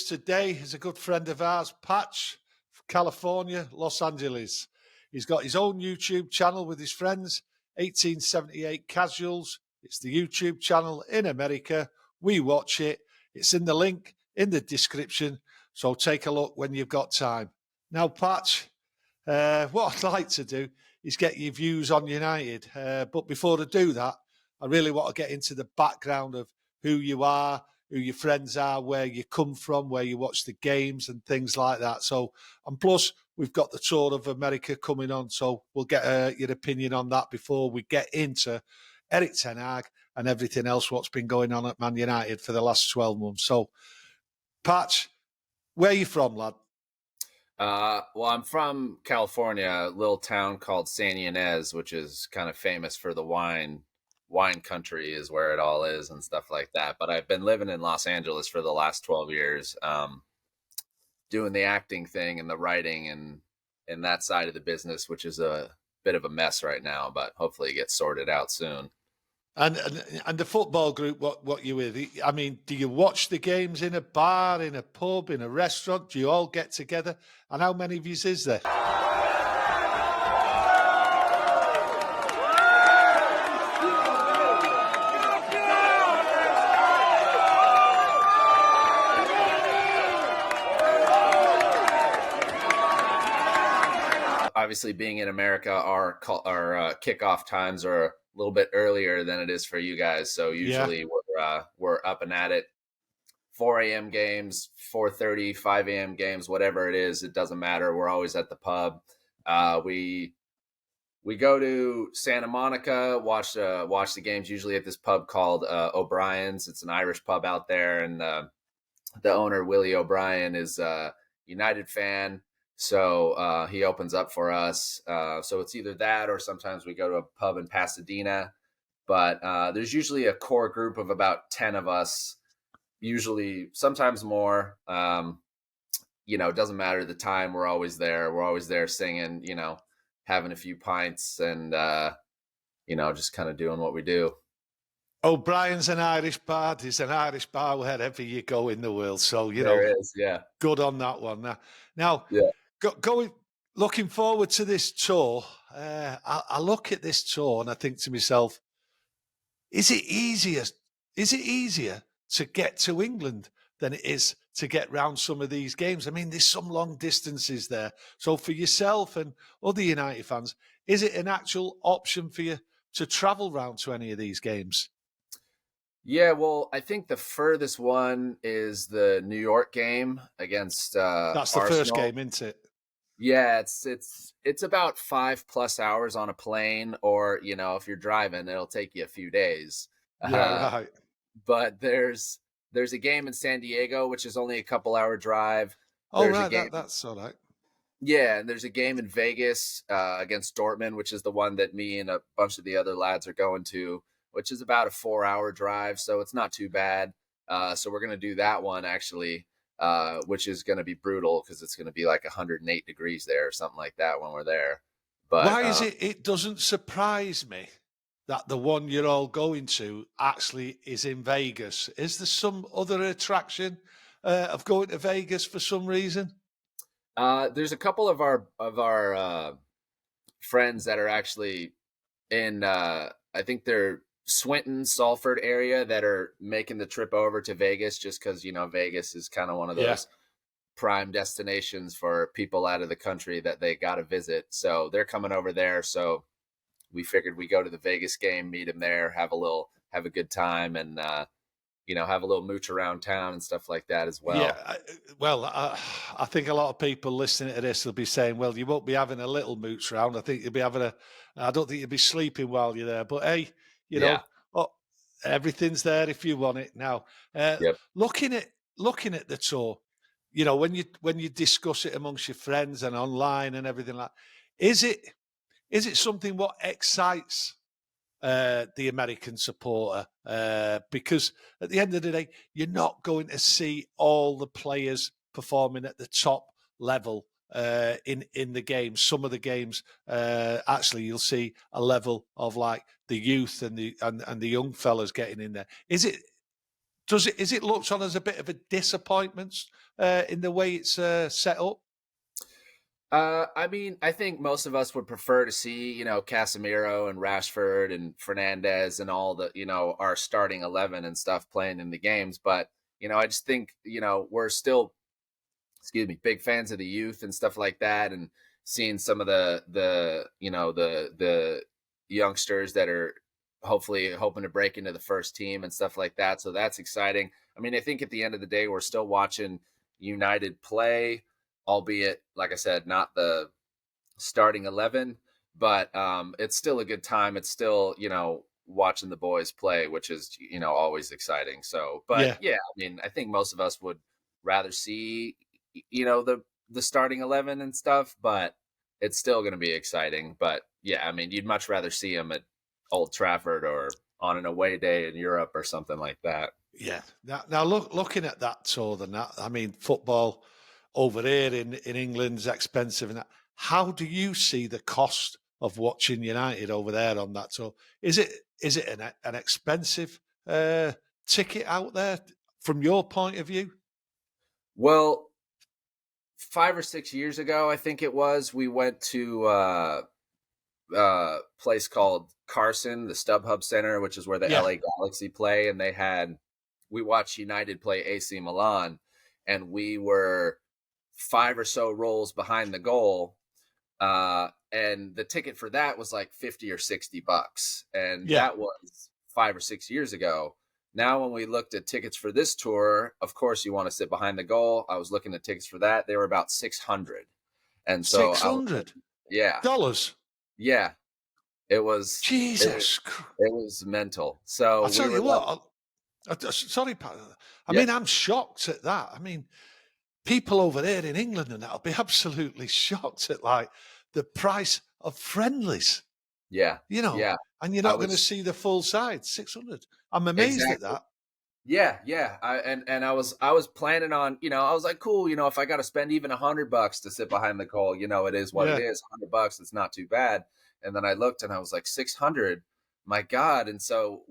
today is a good friend of ours, Patch, California, Los Angeles. He's got his own YouTube channel with his friends, 1878 Casuals. It's the YouTube channel in America. We watch it. It's in the link in the description, so take a look when you've got time. Now, Patch, what I'd like to do is get your views on United. But before I do that, I really want to get into the background of who you are, who your friends are, where you come from, where you watch the games and things like that. So, and plus, we've got the Tour of America coming on, so we'll get your opinion on that before we get into Erik Ten Hag and everything else what's been going on at Man United for the last 12 months. So, Patch, where are you from, lad? Well, I'm from California, a little town called San Ynez, which is kind of famous for the wine country is where it all is and stuff like that. But I've been living in Los Angeles for the last 12 years, doing the acting thing and the writing and that side of the business, which is a bit of a mess right now, but hopefully it gets sorted out soon. And the football group, what you with? I mean, do you watch the games in a bar, in a pub, in a restaurant? Do you all get together? And how many of you is there? Obviously, being in America, our kickoff times are a little bit earlier than it is for you guys. So usually we're up and at it. 4 a.m. games, 4:30, 5 a.m. games, whatever it is, it doesn't matter. We're always at the pub. We go to Santa Monica, watch the games usually at this pub called O'Brien's. It's an Irish pub out there, and the owner, Willie O'Brien, is a United fan. So he opens up for us. So it's either that or sometimes we go to a pub in Pasadena. But there's usually a core group of about 10 of us, usually sometimes more. It doesn't matter the time. We're always there. We're always there singing, having a few pints and, just kind of doing what we do. O'Brien's an Irish bar. There's an Irish bar wherever you go in the world. So, there is, yeah. Good on that one. Now yeah. Looking forward to this tour. I look at this tour and I think to myself, is it easier to get to England than it is to get round some of these games? I mean, there's some long distances there. So for yourself and other United fans, is it an actual option for you to travel round to any of these games? Yeah, well, I think the furthest one is the New York game against That's the Arsenal. First game, isn't it? Yeah, it's about 5+ hours on a plane, or if you're driving, it'll take you a few days. Yeah, right. But there's a game in San Diego, which is only a couple-hour drive. Oh, right, that's all right. Yeah, and there's a game in Vegas against Dortmund, which is the one that me and a bunch of the other lads are going to, which is about a 4-hour drive, so it's not too bad. So we're going to do that one, actually. Which is going to be brutal because it's going to be like 108 degrees there or something like that when we're there. But why is it? It doesn't surprise me that the one you're all going to actually is in Vegas. Is there some other attraction of going to Vegas for some reason? There's a couple of our friends that are actually in. I think they're Swinton, Salford area that are making the trip over to Vegas just because, Vegas is kind of one of those prime destinations for people out of the country that they got to visit. So they're coming over there. So we figured we go to the Vegas game, meet them there, have a good time and, have a little mooch around town and stuff like that as well. Yeah. I think a lot of people listening to this will be saying, well, you won't be having a little mooch around. I think you'll be I don't think you'll be sleeping while you're there, but hey, everything's there if you want it now. Looking at the tour, when you discuss it amongst your friends and online and everything like, is it something what excites the American supporter? Because at the end of the day, you're not going to see all the players performing at the top level in the games. Some of the games, actually, you'll see a level of like the youth and the young fellas getting in there. Is it Is it looked on as a bit of a disappointment in the way it's set up? I mean, I think most of us would prefer to see, Casemiro and Rashford and Fernandez and all the, our starting 11 and stuff playing in the games. But, I just think, we're still, big fans of the youth and stuff like that. And seeing some of the youngsters that are hopefully hoping to break into the first team and stuff like that. So that's exciting. I mean, I think at the end of the day, we're still watching United play, albeit, like I said, not the starting 11, but it's still a good time. It's still, watching the boys play, which is, always exciting. So, but yeah, I mean, I think most of us would rather see, the starting 11 and stuff, but it's still going to be exciting. But yeah, I mean, you'd much rather see them at Old Trafford or on an away day in Europe or something like that. Yeah. Now looking at that tour, then I mean, football over here in England's expensive. And that. How do you see the cost of watching United over there on that tour? Is it an expensive ticket out there from your point of view? Well, 5 or 6 years ago, I think it was, we went to place called Carson, the StubHub Center, which is where the LA Galaxy play, and we watched United play AC Milan, and we were 5 or so rows behind the goal, and the ticket for that was like $50 or $60, and that was 5 or 6 years ago. Now, when we looked at tickets for this tour, of course, you want to sit behind the goal. I was looking at tickets for that; they were about $600, and so $600, dollars. Yeah, it was Jesus. It was mental. So I'll tell you what. Sorry, Pat. I mean, I'm shocked at that. I mean, people over there in England and that'll be absolutely shocked at like the price of friendlies. Yeah, and you're not going to see the full side. 600. I'm amazed at that. Yeah. I was planning on, I was like, cool, if I got to spend even $100 to sit behind the goal, it is what it is. $100, it's not too bad. And then I looked and I was like, 600, my God. And so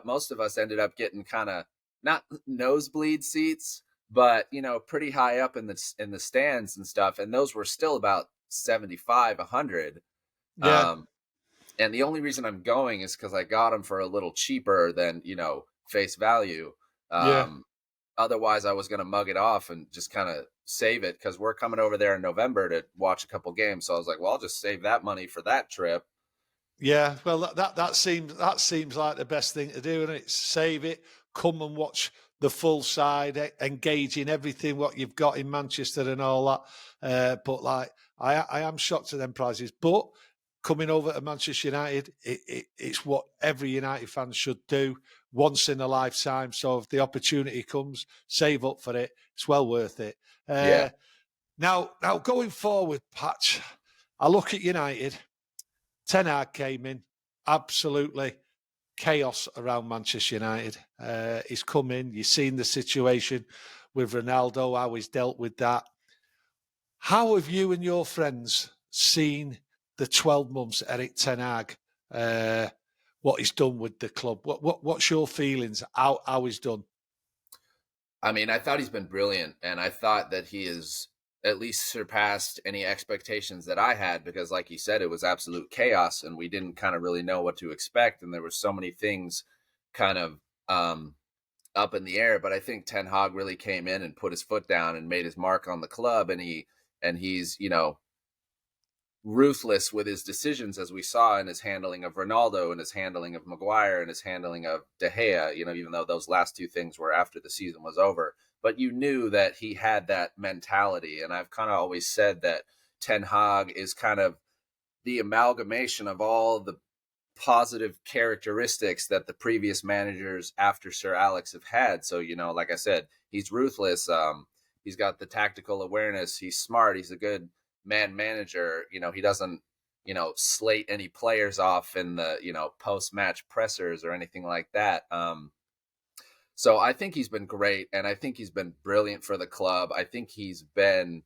most of us ended up getting kind of not nosebleed seats, but, pretty high up in the stands and stuff. And those were still about 75, 100. Yeah. And the only reason I'm going is because I got them for a little cheaper than, face value. Otherwise, I was going to mug it off and just kind of save it because we're coming over there in November to watch a couple games. So I was like, well, I'll just save that money for that trip. Yeah, well, that seems like the best thing to do, and it's save it, come and watch the full side, engage in everything what you've got in Manchester and all that. But like, I am shocked at them prices, but. Coming over to Manchester United, it's what every United fan should do once in a lifetime. So if the opportunity comes, save up for it. It's well worth it. Now going forward, Patch, I look at United. Ten Hag came in, absolutely chaos around Manchester United. He's come in. You've seen the situation with Ronaldo, how he's dealt with that. How have you and your friends seen the 12 months Erik Ten Hag, what he's done with the club? What's your feelings? How he's done? I mean, I thought he's been brilliant, and I thought that he has at least surpassed any expectations that I had because, like you said, it was absolute chaos, and we didn't kind of really know what to expect, and there were so many things kind of up in the air. But I think Ten Hag really came in and put his foot down and made his mark on the club, and he's ruthless with his decisions, as we saw in his handling of Ronaldo and his handling of Maguire and his handling of De Gea, even though those last two things were after the season was over. But you knew that he had that mentality. And I've kind of always said that Ten Hag is kind of the amalgamation of all the positive characteristics that the previous managers after Sir Alex have had. So, like I said, he's ruthless. He's got the tactical awareness. He's smart. He's a good man manager. He doesn't, slate any players off in the, post-match pressers or anything like that. So I think he's been great, and I think he's been brilliant for the club. I think he's been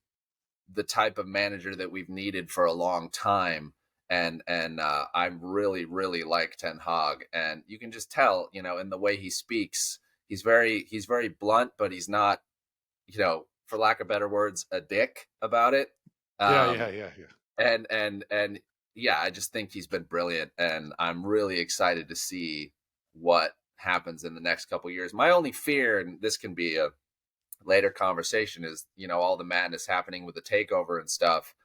the type of manager that we've needed for a long time. And I really, really like Ten Hag, and you can just tell, in the way he speaks, he's very blunt, but he's not, for lack of better words, a dick about it. Yeah. And yeah, I just think he's been brilliant, and I'm really excited to see what happens in the next couple of years. My only fear, and this can be a later conversation, is all the madness happening with the takeover and stuff.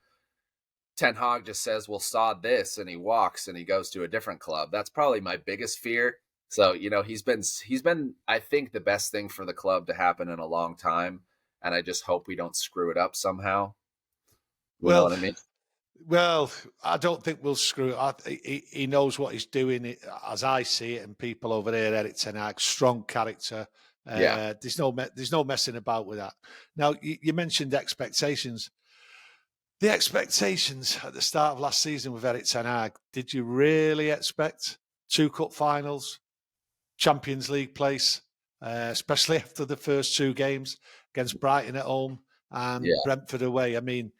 Ten Hag just says, "We'll sod this," and he walks and he goes to a different club. That's probably my biggest fear. So he's been I think the best thing for the club to happen in a long time, and I just hope we don't screw it up somehow. You know what I mean? Well, I don't think we'll screw it up. He knows what he's doing, as I see it, and people over there, Erik Ten Hag, strong character. Yeah. There's no messing about with that. Now, you mentioned expectations. The expectations at the start of last season with Erik Ten Hag, did you really expect 2 cup finals, Champions League place, especially after the first 2 games against Brighton at home and Brentford away? I mean,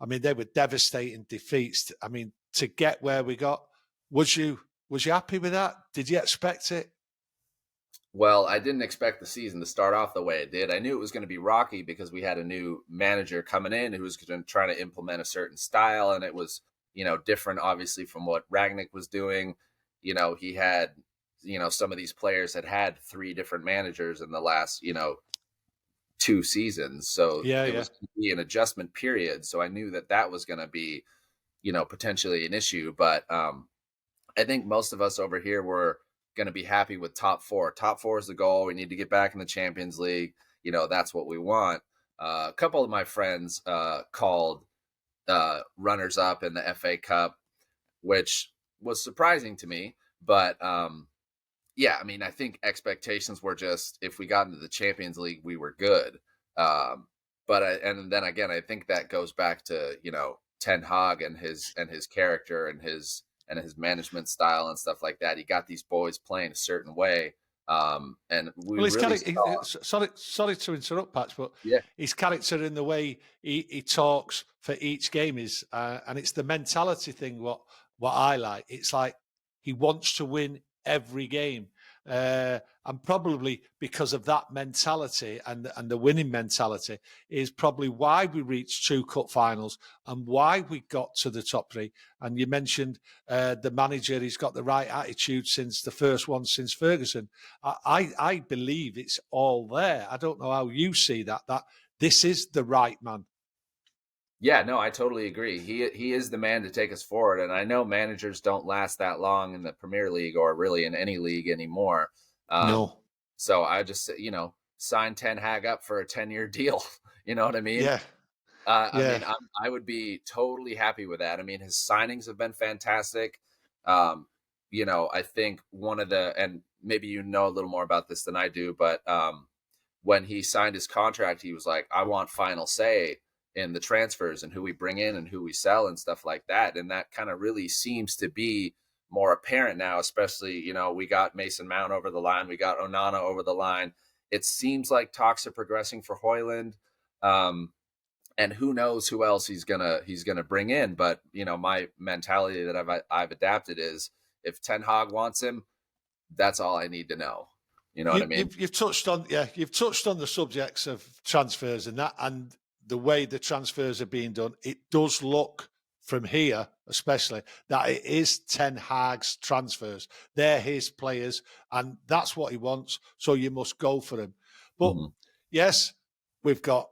they were devastating defeats. I mean, to get where we got, was you happy with that? Did you expect it? Well, I didn't expect the season to start off the way it did. I knew it was going to be rocky because we had a new manager coming in who was going to try to implement a certain style, and it was, different, obviously, from what Rangnick was doing. He had, some of these players had 3 different managers in the last, 2 seasons. So it was going to be an adjustment period. So I knew that was going to be, potentially an issue. But I think most of us over here were going to be happy with top 4. Top 4 is the goal. We need to get back in the Champions League. That's what we want. A couple of my friends called runners up in the FA Cup, which was surprising to me. But I mean, I think expectations were just, if we got into the Champions League, we were good. And then again, I think that goes back to, Ten Hag and his character and his management style and stuff like that. He got these boys playing a certain way. And sorry to interrupt, Patch, but yeah, his character in the way he talks for each game is, and it's the mentality thing. What I like, it's like he wants to win every game. And probably because of that mentality and the winning mentality is probably why we reached 2 cup finals and why we got to the top 3. And you mentioned the manager, he's got the right attitude since the first one since Ferguson. I believe it's all there. I don't know how you see that this is the right man. Yeah, no, I totally agree. He is the man to take us forward. And I know managers don't last that long in the Premier League or really in any league anymore. No. So I just, sign Ten Hag up for a 10-year deal. You know what I mean? Yeah. I mean, I would be totally happy with that. I mean, his signings have been fantastic. I think one of and maybe you know a little more about this than I do, but when he signed his contract, he was like, I want final say in the transfers and who we bring in and who we sell and stuff like that. And that kind of really seems to be more apparent now, especially, we got Mason Mount over the line. We got Onana over the line. It seems like talks are progressing for Højlund. And who knows who else he's gonna bring in. But, my mentality that I've adapted is if Ten Hag wants him, that's all I need to know. You know what I mean? You've touched on the subjects of transfers and that, and the way the transfers are being done. It does look from here, especially, that it is Ten Hag's transfers. They're his players, and that's what he wants. So you must go for him. But yes, we've got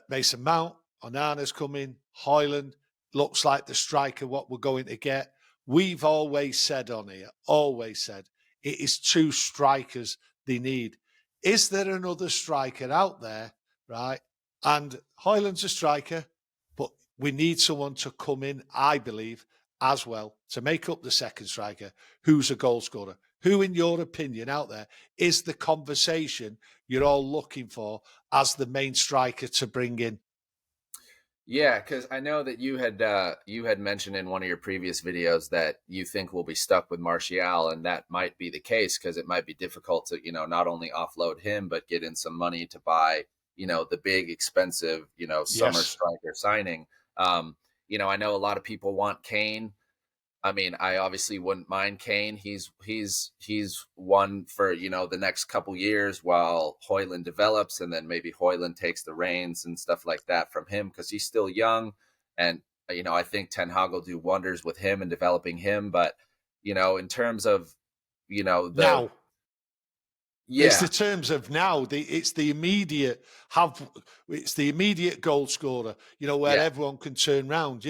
Mason Mount, Onana's coming, Højlund looks like the striker what we're going to get. We've always said on here, it is 2 strikers they need. Is there another striker out there, right? And Højlund's a striker, but we need someone to come in, I believe, as well, to make up the second striker, who's a goal scorer. Who, in your opinion, out there, is the conversation you're all looking for as the main striker to bring in? Yeah, because I know that you had mentioned in one of your previous videos that you think we'll be stuck with Martial, and that might be the case because it might be difficult to, not only offload him, but get in some money to buy, the big expensive, summer striker signing. I know a lot of people want Kane. I mean, I obviously wouldn't mind Kane. He's one for, the next couple years while Højlund develops, and then maybe Højlund takes the reins and stuff like that from him because he's still young. And I think Ten Hag will do wonders with him and developing him. But in terms of Now, it's yeah, the terms of now. It's the immediate goal scorer. Where yeah, everyone can turn round.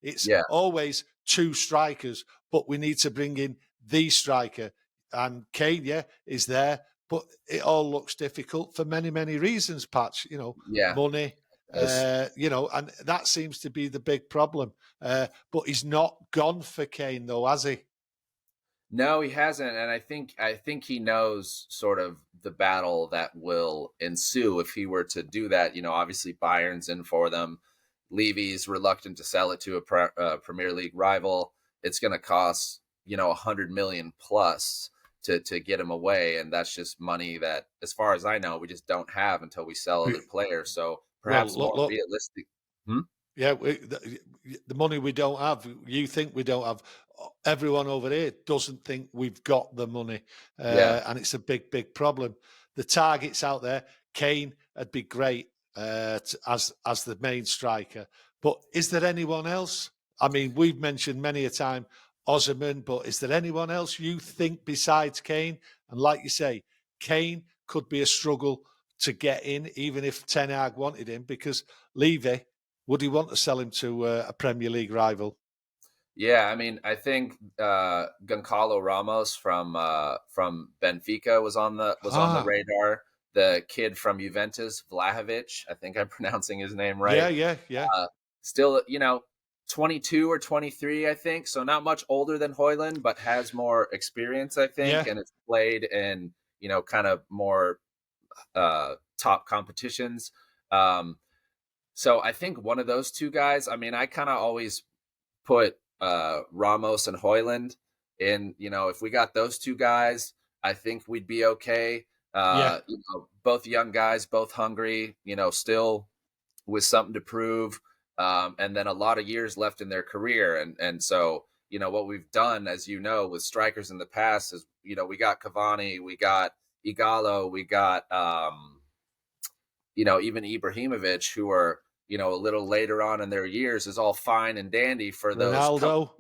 It's yeah, always two strikers, but we need to bring in the striker. And Kane, is there, but it all looks difficult for many, many reasons. Patch, yeah. money, and that seems to be the big problem. But he's not gone for Kane, though, has he? No, he hasn't, and I think he knows sort of the battle that will ensue if he were to do that. Obviously Bayern's in for them. Levy's reluctant to sell it to a Premier League rival. It's going to cost 100 million plus to get him away, and that's just money that, as far as I know, we just don't have until we sell other players. So perhaps more realistic. Hmm? Yeah, the money we don't have, you think we don't have. Everyone over here doesn't think we've got the money, Yeah. and it's a big, big problem. The targets out there, Kane would be great as the main striker, but is there anyone else? I mean, we've mentioned many a time Osimhen, but is there anyone else you think besides Kane? And like you say, Kane could be a struggle to get in, even if Ten Hag wanted him, because Levy, would he want to sell him to a Premier League rival? Yeah, I mean, I think Goncalo Ramos from Benfica was on the radar. The kid from Juventus, Vlahovic, I think I'm pronouncing his name right. Yeah. Still, 22 or 23, I think. So not much older than Højlund, but has more experience, I think, and it's played in kind of more top competitions. So I think one of those two guys. I mean, I kind of always put Ramos and Højlund in. If we got those two guys, I think we'd be okay. Both young guys, both hungry. Still with something to prove, and then a lot of years left in their career. And so what we've done, as with strikers in the past is we got Cavani, we got Igalo, we got even Ibrahimovic, who are a little later on in their years, is all fine and dandy for those. Ronaldo,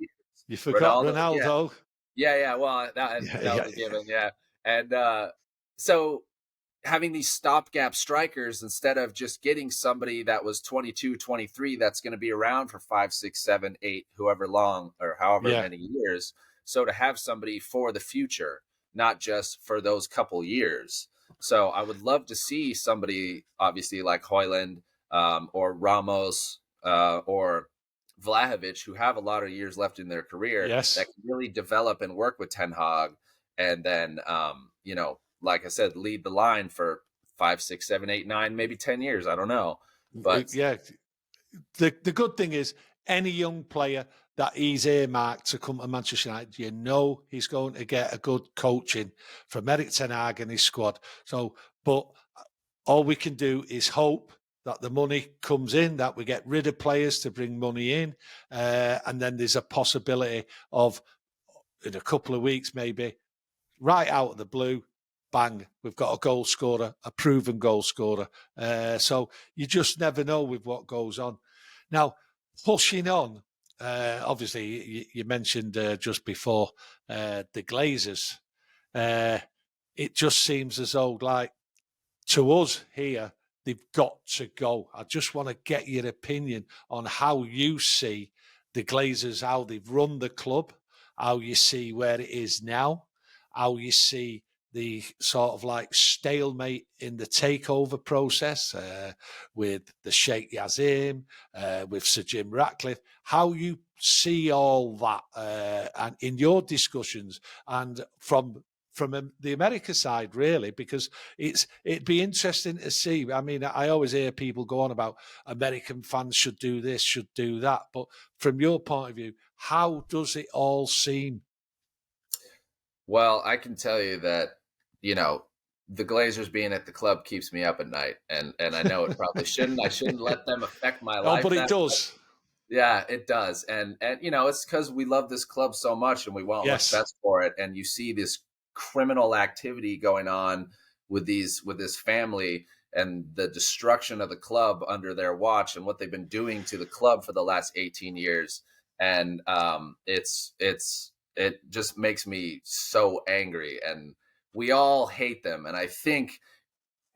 you forgot Ronaldo. Yeah. Well, that was a given. Yeah, and so having these stopgap strikers instead of just getting somebody that was 22, 23 that's going to be around for 5, 6, 7, 8, however long or however many years. So to have somebody for the future, not just for those couple years. So I would love to see somebody, obviously, like Højlund or Ramos or Vlahovic, who have a lot of years left in their career, that can really develop and work with Ten Hag, and then like I said, lead the line for 5, 6, 7, 8, 9, maybe 10 years. I don't know, but the good thing is any young player that he's earmarked to come to Manchester United, he's going to get a good coaching from Erik Ten Hag and his squad. So, but all we can do is hope that the money comes in, that we get rid of players to bring money in, and then there's a possibility of, in a couple of weeks maybe, right out of the blue, bang, we've got a goal scorer, a proven goal scorer. So you just never know with what goes on. Now, pushing on, obviously, you mentioned just before the Glazers. It just seems as though, like, to us here, they've got to go. I just want to get your opinion on how you see the Glazers, how they've run the club, how you see where it is now, how you see the sort of like stalemate in the takeover process with the Sheikh Yazim, with Sir Jim Ratcliffe, how you see all that and in your discussions and from the America side, really, because it'd be interesting to see. I mean, I always hear people go on about American fans should do this, should do that. But from your point of view, how does it all seem? Well, I can tell you that, the Glazers being at the club keeps me up at night. And I know it probably shouldn't. I shouldn't let them affect my life. Oh, but it does. Yeah, it does. And it's because we love this club so much and we want what's Yes. best for it. And you see this criminal activity going on with this family and the destruction of the club under their watch and what they've been doing to the club for the last 18 years. And it just makes me so angry. And we all hate them. And I think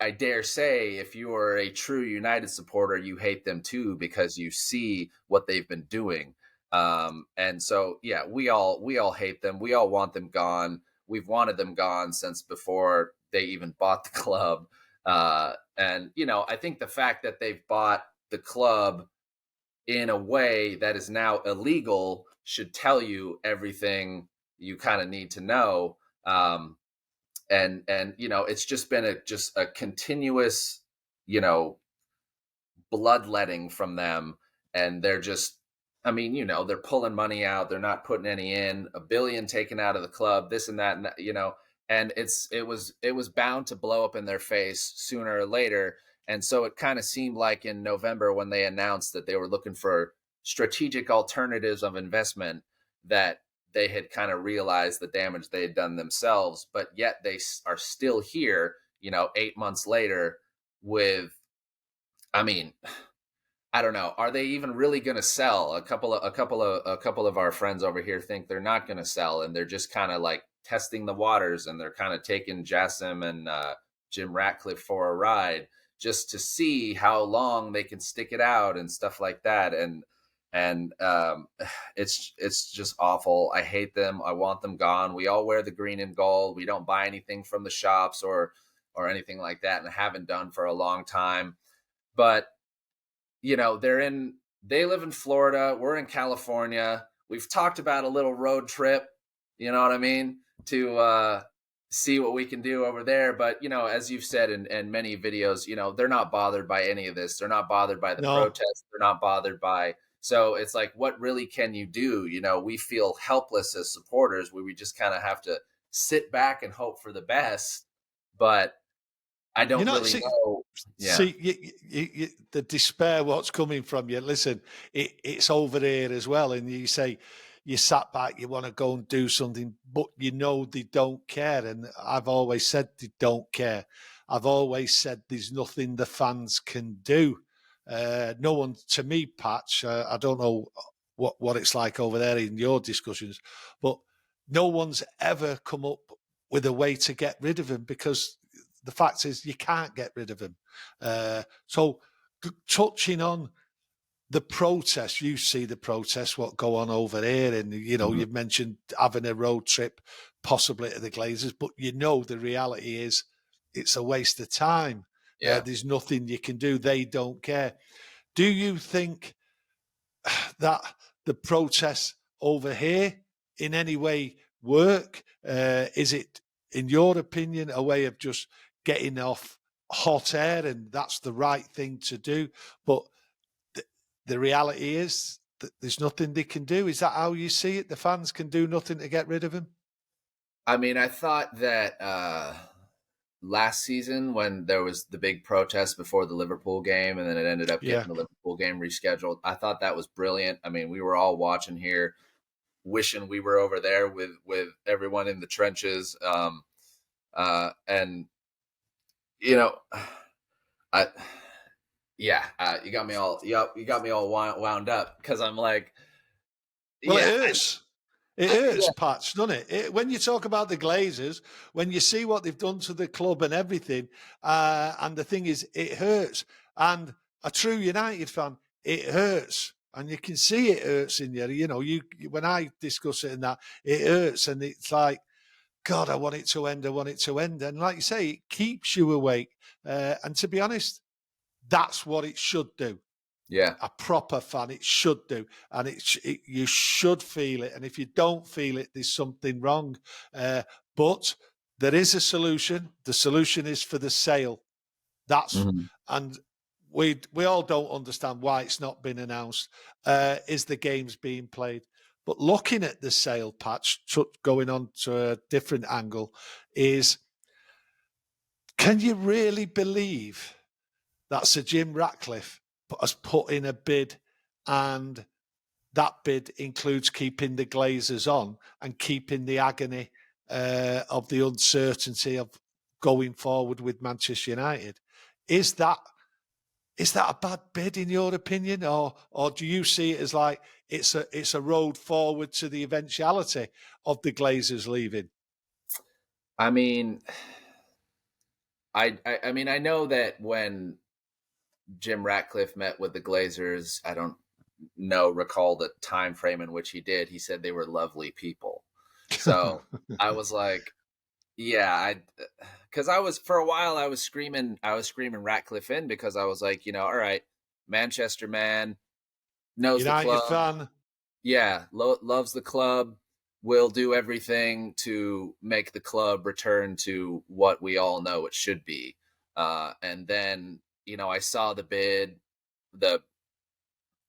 I dare say, if you are a true United supporter, you hate them too because you see what they've been doing. And so, yeah, we all hate them. We all want them gone. We've wanted them gone since before they even bought the club. And I think the fact that they've bought the club in a way that is now illegal should tell you everything you kind of need to know. And it's just been a continuous you know bloodletting from them. And they're just, I mean, they're pulling money out, they're not putting any in, $1 billion taken out of the club, this and that, and it was bound to blow up in their face sooner or later. And so it kind of seemed like in November, when they announced that they were looking for strategic alternatives of investment, that they had kind of realized the damage they had done themselves. But yet they are still here, 8 months later with, I mean, I don't know. Are they even really going to sell? A couple of our friends over here think they're not going to sell, and they're just kind of like testing the waters, and they're kind of taking Jassim and Jim Ratcliffe for a ride just to see how long they can stick it out and stuff like that. And it's just awful. I hate them. I want them gone. We all wear the green and gold. We don't buy anything from the shops or anything like that, and haven't done for a long time. But they live in Florida. We're in California. We've talked about a little road trip, you know what I mean, to see what we can do over there. But, as you've said in many videos, they're not bothered by any of this. They're not bothered by the No. protests. They're not bothered by. So it's like, what really can you do? We feel helpless as supporters, where we just kind of have to sit back and hope for the best. But I don't really know. Yeah. See, the despair, what's coming from you. Listen, it's over here as well. And you say you sat back, you want to go and do something, but they don't care. And I've always said they don't care. I've always said there's nothing the fans can do. No one, to me, Patch, I don't know what it's like over there in your discussions, but no one's ever come up with a way to get rid of him, because the fact is you can't get rid of him. So touching on the protests, you see the protests, what go on over here. And, you've mentioned having a road trip, possibly to the Glazers, but the reality is it's a waste of time. Yeah. There's nothing you can do. They don't care. Do you think that the protests over here in any way work? Is it, in your opinion, a way of just getting off hot air, and that's the right thing to do? But the reality is that there's nothing they can do. Is that how you see it? The fans can do nothing to get rid of him? I mean, I thought that last season, when there was the big protest before the Liverpool game, and then it ended up getting the Liverpool game rescheduled, I thought that was brilliant. I mean, we were all watching here, wishing we were over there with everyone in the trenches. And I you got me all wound up, because I'm like, well, it hurts. It hurts, Patch, doesn't it? When you talk about the Glazers, when you see what they've done to the club and everything, and the thing is, it hurts. And a true United fan, it hurts. And you can see it hurts in you. When I discuss it and that, it hurts. And it's like, God, I want it to end. I want it to end. And like you say, it keeps you awake. And to be honest, that's what it should do. Yeah. A proper fan, it should do. And you should feel it. And if you don't feel it, there's something wrong. But there is a solution. The solution is for the sale. And we all don't understand why it's not been announced. Is the games being played? But looking at the sale, Patch, going on to a different angle, is, can you really believe that Sir Jim Ratcliffe has put in a bid and that bid includes keeping the Glazers on and keeping the agony of the uncertainty of going forward with Manchester United. Is that a bad bid in your opinion, or do you see it as like it's a road forward to the eventuality of the Glazers leaving? I mean, I mean, I know that when Jim Ratcliffe met with the Glazers, I don't recall the time frame in which he did. He said they were lovely people. So I was like, yeah, because I was, for a while, I was screaming Ratcliffe in, because I was like, all right, Manchester man, knows United the club, fan. Yeah, loves the club, will do everything to make the club return to what we all know it should be. And then, I saw the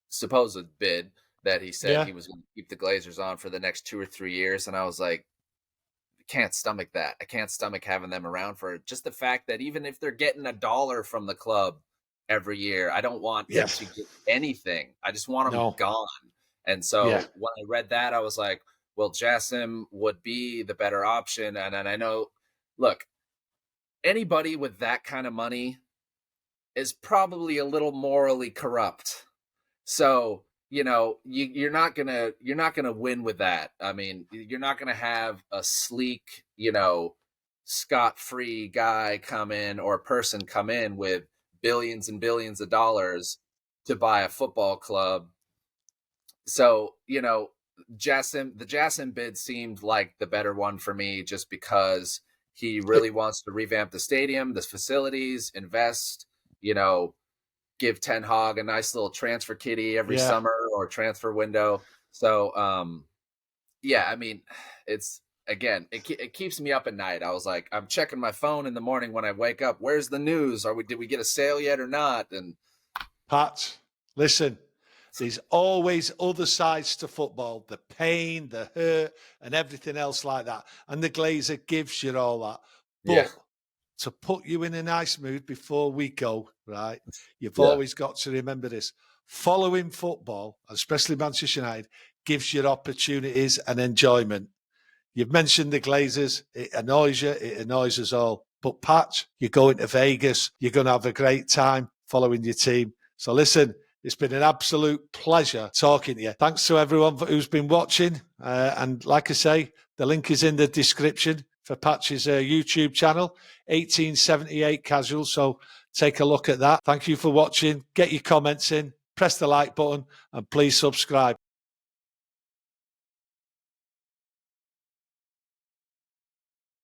supposed bid that he said he was going to keep the Glazers on for the next 2 or 3 years. And I was like, can't stomach that. I can't stomach having them around for just the fact that even if they're getting $1 from the club every year, I don't want them to get anything. I just want them gone. And so when I read that, I was like, well, Jassim would be the better option. And I know, look, anybody with that kind of money is probably a little morally corrupt. So, you're not gonna win with that. I mean, you're not gonna have a sleek, scot-free guy come in, or person come in with billions and billions of dollars to buy a football club. So, the Jassim bid seemed like the better one for me, just because he really wants to revamp the stadium, the facilities, invest, give Ten Hag a nice little transfer kitty every summer or transfer window. So, I mean, it's, again, it keeps me up at night. I was like, I'm checking my phone in the morning when I wake up. Where's the news? Did we get a sale yet or not? And Pat, listen, there's always other sides to football, the pain, the hurt, and everything else like that. And the Glazer gives you all that. But to put you in a nice mood before we go, right, you've always got to remember this. Following football, especially Manchester United, gives you opportunities and enjoyment. You've mentioned the Glazers. It annoys you. It annoys us all. But, Pat, you're going to Vegas. You're going to have a great time following your team. So, listen, it's been an absolute pleasure talking to you. Thanks to everyone who's been watching. And like I say, the link is in the description for Patch's YouTube channel, 1878 Casual. So take a look at that. Thank you for watching. Get your comments in, press the like button, and please subscribe.